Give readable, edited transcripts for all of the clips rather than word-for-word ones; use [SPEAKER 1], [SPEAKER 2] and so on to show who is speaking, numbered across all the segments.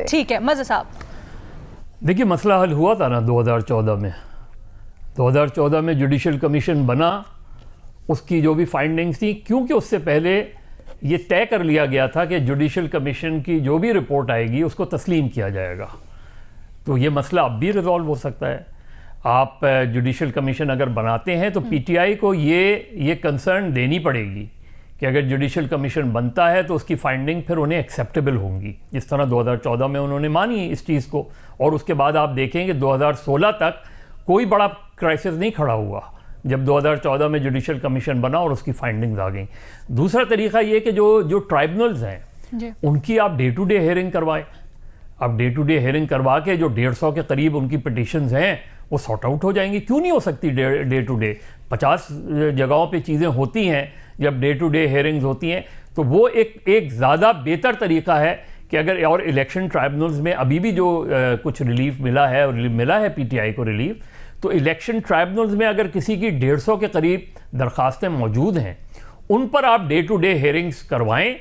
[SPEAKER 1] थे।
[SPEAKER 2] ठीक है, मज़ा साहब।
[SPEAKER 3] देखिए, मसला हल हुआ था ना 2014 में। 2014 में जुडिशल कमीशन बना, उसकी जो भी फाइंडिंग्स थी, क्योंकि उससे पहले ये तय कर लिया गया था कि जुडिशल कमीशन की जो भी रिपोर्ट आएगी उसको तस्लीम किया जाएगा। तो ये मसला अब भी रिजॉल्व हो सकता है। आप जुडिशल कमीशन अगर बनाते हैं तो पीटीआई को ये कंसर्न देनी पड़ेगी कि अगर जुडिशल कमीशन बनता है तो उसकी फाइंडिंग फिर उन्हें एक्सेप्टेबल होंगी, जिस तरह 2014 में उन्होंने मानी इस चीज़ को। और उसके बाद आप देखेंगे 2016 तक कोई बड़ा क्राइसिस नहीं खड़ा हुआ जब 2014 में जुडिशल कमीशन बना और उसकी फाइंडिंग्स आ गई। दूसरा तरीका ये कि जो ट्राइब्यूनल्स हैं उनकी आप डे टू डे हियरिंग करवाएं। आप डे टू डे हियरिंग करवा के जो 150 के करीब उनकी पिटिशंस हैं वो सॉर्ट आउट हो जाएंगी। क्यों नहीं हो सकती डे टू डे? 50 जगहों पे चीज़ें होती हैं जब डे टू डे हियरिंग्स होती हैं। तो वो एक ज़्यादा बेहतर तरीका है कि अगर, और इलेक्शन ट्राइब्यूनल्स में अभी भी जो कुछ रिलीफ मिला है और मिला है पीटीआई को रिलीफ, तो इलेक्शन ट्राइब्यूनल्स में अगर किसी की 150 के करीब दरखास्तें मौजूद हैं उन पर आप डे टू डे हियरिंग्स करवाएं।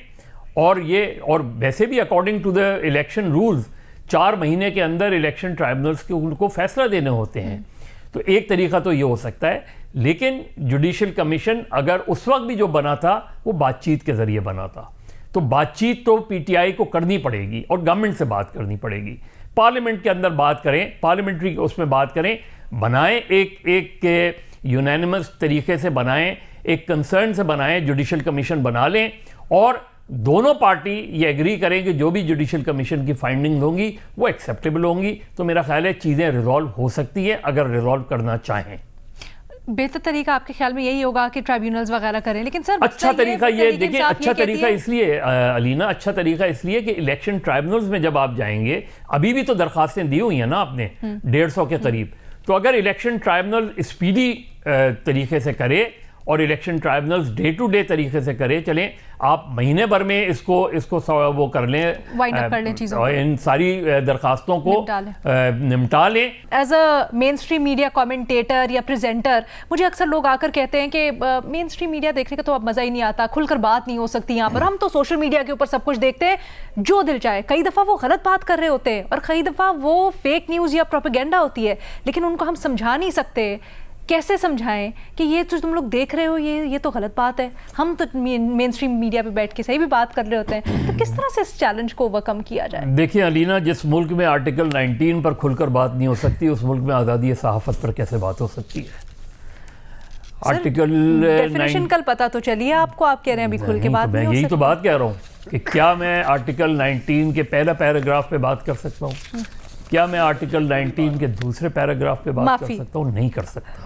[SPEAKER 3] और वैसे भी according to the election rules 4 महीने के अंदर इलेक्शन ट्राइब्यूनल्स के उनको फैसला देने होते हैं। तो एक तरीका तो ये हो सकता है। लेकिन जुडिशल कमीशन अगर उस वक्त भी जो बना था वो बातचीत के ज़रिए बना था, तो बातचीत तो पीटीआई को करनी पड़ेगी और गवर्नमेंट से बात करनी पड़ेगी। पार्लियामेंट के अंदर बात करें, पार्लियामेंट्री उसमें बात करें, बनाएं एक यूनानिमस तरीके से बनाएं, एक कंसर्न से बनाएं, जुडिशल कमीशन बना लें और दोनों पार्टी ये एग्री करें कि जो भी जुडिशल कमीशन की फाइंडिंग्स होंगी वो एक्सेप्टेबल होंगी। तो मेरा ख्याल है चीज़ें रिजॉल्व हो सकती हैं अगर रिजॉल्व करना चाहें।
[SPEAKER 2] बेहतर तरीका आपके ख्याल में यही होगा कि ट्राइब्यूनल्स वगैरह करें, लेकिन सर
[SPEAKER 3] अच्छा तरीका ये देखिए, अच्छा तरीका इसलिए अलीना, अच्छा तरीका इसलिए कि इलेक्शन ट्राइब्यूनल्स में जब आप जाएंगे, अभी भी तो दरखास्तें दी हुई हैं ना आपने 150 के करीब, तो अगर इलेक्शन ट्राइब्यूनल स्पीडी तरीके से करे और election tribunals day to day तरीके से करे, चलें आप महीने भर में इसको वो कर लें,
[SPEAKER 2] वाइंड अप कर लें चीज़ों,
[SPEAKER 3] इन सारी दरखास्तों को निपटा लें।
[SPEAKER 2] As a mainstream media commentator या प्रेजेंटर, मुझे अक्सर लोग आकर कहते हैं कि मेन स्ट्रीम मीडिया देखने का तो अब मज़ा ही नहीं आता, खुलकर बात नहीं हो सकती यहाँ पर, हम तो सोशल मीडिया के ऊपर सब कुछ देखते हैं जो दिल चाहे। कई दफ़ा वो गलत बात कर रहे होते हैं और कई दफ़ा वो फेक न्यूज़ या प्रोपेगेंडा होती है, लेकिन उनको हम समझा नहीं सकते। कैसे समझाएं कि ये जो तुम लोग देख रहे हो ये तो गलत बात है, हम तो मेन स्ट्रीम मीडिया पे बैठ के सही भी बात कर रहे होते हैं। तो किस तरह से इस चैलेंज को ओवरकम किया जाए?
[SPEAKER 3] देखिए अलीना, जिस मुल्क में आर्टिकल 19 पर खुलकर बात नहीं हो सकती, उस मुल्क में आज़ादी सहाफ़त पर कैसे बात हो सकती है? आर्टिकल
[SPEAKER 2] डेफिनेशन कल पता तो चलिए आपको, आप कह रहे हैं अभी खुल के बात नहीं हो सकती।
[SPEAKER 3] यही तो बात कह रहा हूँ कि क्या मैं आर्टिकल 19 के पहला पैराग्राफ पे बात कर सकता हूँ? क्या मैं आर्टिकल 19 के दूसरे पैराग्राफ पे बात कर सकता हूँ? नहीं कर सकता।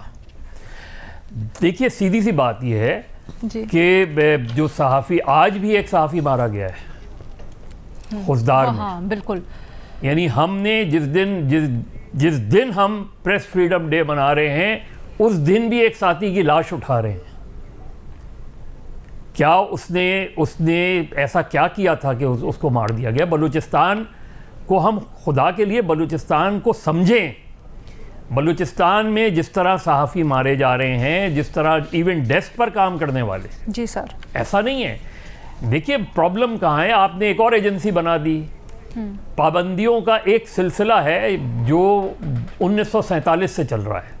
[SPEAKER 3] देखिए सीधी सी बात यह है कि जो सहाफ़ी, आज भी एक सहाफ़ी मारा गया है खुजदार में।
[SPEAKER 2] हाँ, बिल्कुल।
[SPEAKER 3] यानी हमने जिस दिन हम प्रेस फ्रीडम डे मना रहे हैं उस दिन भी एक साथी की लाश उठा रहे हैं। क्या उसने ऐसा क्या किया था कि उसको मार दिया गया? बलूचिस्तान को हम खुदा के लिए बलूचिस्तान को समझें। बलूचिस्तान में जिस तरह सहाफ़ी मारे जा रहे हैं, जिस तरह इवन डेस्क पर काम करने वाले,
[SPEAKER 2] जी सर, ऐसा
[SPEAKER 3] नहीं है। देखिए प्रॉब्लम कहाँ है, आपने एक और एजेंसी बना दी। पाबंदियों का एक सिलसिला है जो 1947 से चल रहा है।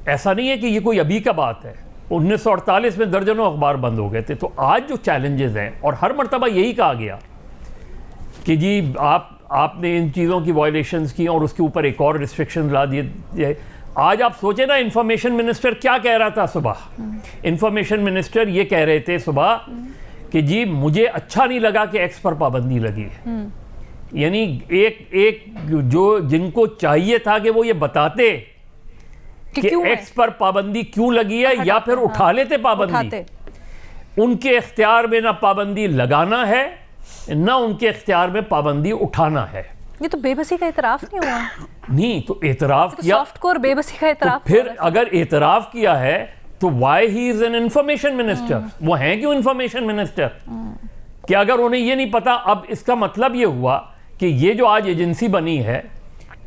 [SPEAKER 3] ऐसा नहीं है कि ये कोई अभी का बात है। 1948 में दर्जनों अखबार बंद हो गए थे। तो आज जो चैलेंजेस हैं, और हर मर्तबा यही कहा गया कि जी आपने इन चीज़ों की वायलेशंस की और उसके ऊपर एक और रिस्ट्रिक्शन ला दिए। आज आप सोचे ना, इंफॉर्मेशन मिनिस्टर क्या कह रहा था सुबह? इंफॉर्मेशन मिनिस्टर ये कह रहे थे सुबह कि जी मुझे अच्छा नहीं लगा कि एक्स पर पाबंदी लगी है। यानी एक जो जिनको चाहिए था कि वो ये बताते कि एक्स पर पाबंदी क्यों लगी है या फिर उठा लेते पाबंदी, उनके इख्तियार में ना पाबंदी लगाना है ना उनके इख्तियार में पाबंदी उठाना है।
[SPEAKER 2] ये तो बेबसी का इतराफ नहीं हुआ?
[SPEAKER 3] नहीं, तो एतराफ किया,
[SPEAKER 2] सॉफ्टकोर बेबसी का इतराफ।
[SPEAKER 3] तो फिर अगर एतराफ किया है तो why he is an information minister? वो हैं क्यों इंफॉर्मेशन मिनिस्टर? कि अगर उन्हें ये नहीं पता, अब इसका मतलब ये हुआ कि ये जो आज एजेंसी बनी है,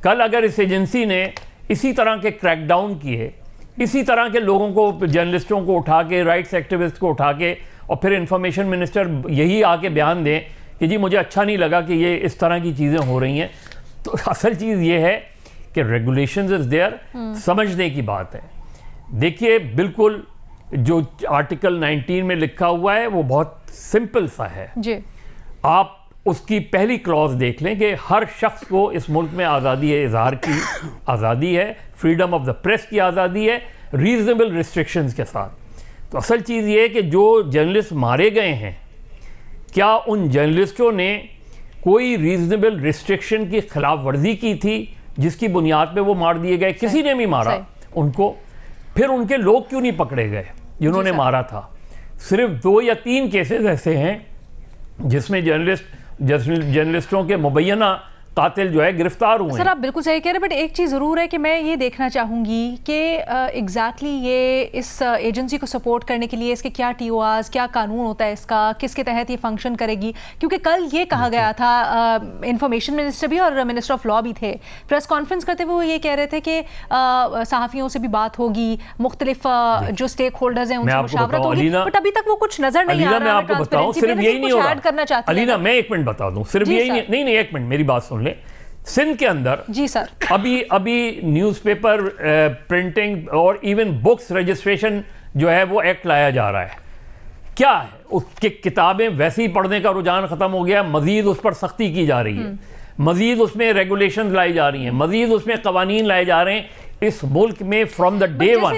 [SPEAKER 3] कल अगर इस एजेंसी ने इसी तरह के क्रैकडाउन किए, इसी तरह के लोगों को, जर्नलिस्टों को उठा के, राइट्स एक्टिविस्ट को उठा के, और फिर इंफॉर्मेशन मिनिस्टर यही आके बयान दें कि जी मुझे अच्छा नहीं लगा कि ये इस तरह की चीज़ें हो रही हैं। तो असल चीज़ ये है कि रेगुलेशंस इज देयर, समझने की बात है। देखिए बिल्कुल जो आर्टिकल 19 में लिखा हुआ है वो बहुत सिंपल सा है
[SPEAKER 2] जी।
[SPEAKER 3] आप उसकी पहली क्लॉज देख लें कि हर शख्स को इस मुल्क में आज़ादी है, इजहार की आज़ादी है, फ्रीडम ऑफ द प्रेस की आज़ादी है, रीजनेबल रिस्ट्रिक्शंस के साथ। तो असल चीज़ ये है कि जो जर्नलिस्ट मारे गए हैं, क्या उन जर्नलिस्टों ने कोई रीजनेबल रिस्ट्रिक्शन की खिलाफ वर्जी की थी जिसकी बुनियाद पे वो मार दिए गए? किसी ने भी मारा उनको। फिर उनके लोग क्यों नहीं पकड़े गए जिन्होंने मारा था? सिर्फ 2 या 3 केसेस ऐसे हैं जिसमें जर्नलिस्टों के मुबैना कातिल जो है गिरफ्तार हुए।
[SPEAKER 2] सर आप बिल्कुल सही कह रहे हैं, बट एक चीज़ ज़रूर है कि मैं ये देखना चाहूँगी कि एग्जैक्टली ये इस एजेंसी को सपोर्ट करने के लिए इसके क्या TORs, क्या कानून होता है इसका, किसके तहत ये फंक्शन करेगी? क्योंकि कल ये कहा गया था, इंफॉर्मेशन मिनिस्टर भी और मिनिस्टर ऑफ लॉ भी थे, प्रेस कॉन्फ्रेंस करते हुए वो ये कह रहे थे कि सहाफ़ियों से भी बात होगी, मुख्तलिफ जो स्टेक होल्डर्स हैं उनसे मुशावरत होगी, बट अभी तक वो कुछ नजर नहीं आ रहा।
[SPEAKER 3] मैं आपको बताऊं, सिर्फ यही नहीं हो रहा।
[SPEAKER 2] करना चाहती
[SPEAKER 3] अलीना मैं एक मिनट बता दूं, सिर्फ यही नहीं, एक मिनट मेरी बात सुन ले। सिंध के अंदर
[SPEAKER 2] जी सर
[SPEAKER 3] अभी न्यूज़पेपर प्रिंटिंग और इवन बुक्स रजिस्ट्रेशन जो है वो एक्ट लाया जा रहा है। क्या है उसके किताबें वैसे ही पढ़ने का रुझान खत्म हो गया, मजीद उस पर सख्ती की जा रही है, मजीद उसमें रेगुलेशंस लाई जा रही हैं, मजीद उसमें कवानीन लाए जा रहे हैं। इस मुल्क में फ्रॉम द डे वन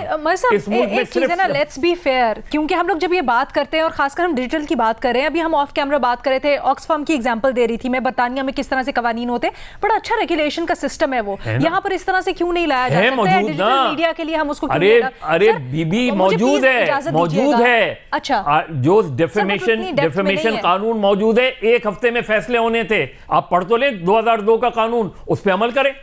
[SPEAKER 3] इस मुल्क में सिर्फ
[SPEAKER 2] लेट्स बी फेयर, क्योंकि हम लोग जब ये बात करते हैं और खासकर हम डिजिटल की बात कर रहे हैं, अभी हम ऑफ कैमरा बात कर रहे थे, ऑक्सफार्म की एग्जांपल दे रही थी मैं, बर्तानिया में किस तरह से कवानीन होते हैं, बड़ा अच्छा रेगुलेशन का सिस्टम है वो, यहाँ पर इस तरह से क्यों नहीं लाया जा सकता है? डिजिटल मीडिया के लिए हम उसको
[SPEAKER 3] अरे बीबी मौजूद है।
[SPEAKER 2] अच्छा
[SPEAKER 3] जो डेफेमेशन कानून मौजूद है, 1 हफ्ते में फैसले होने थे। आप पढ़ तो लें 2002 का कानून, उस पर अमल करें।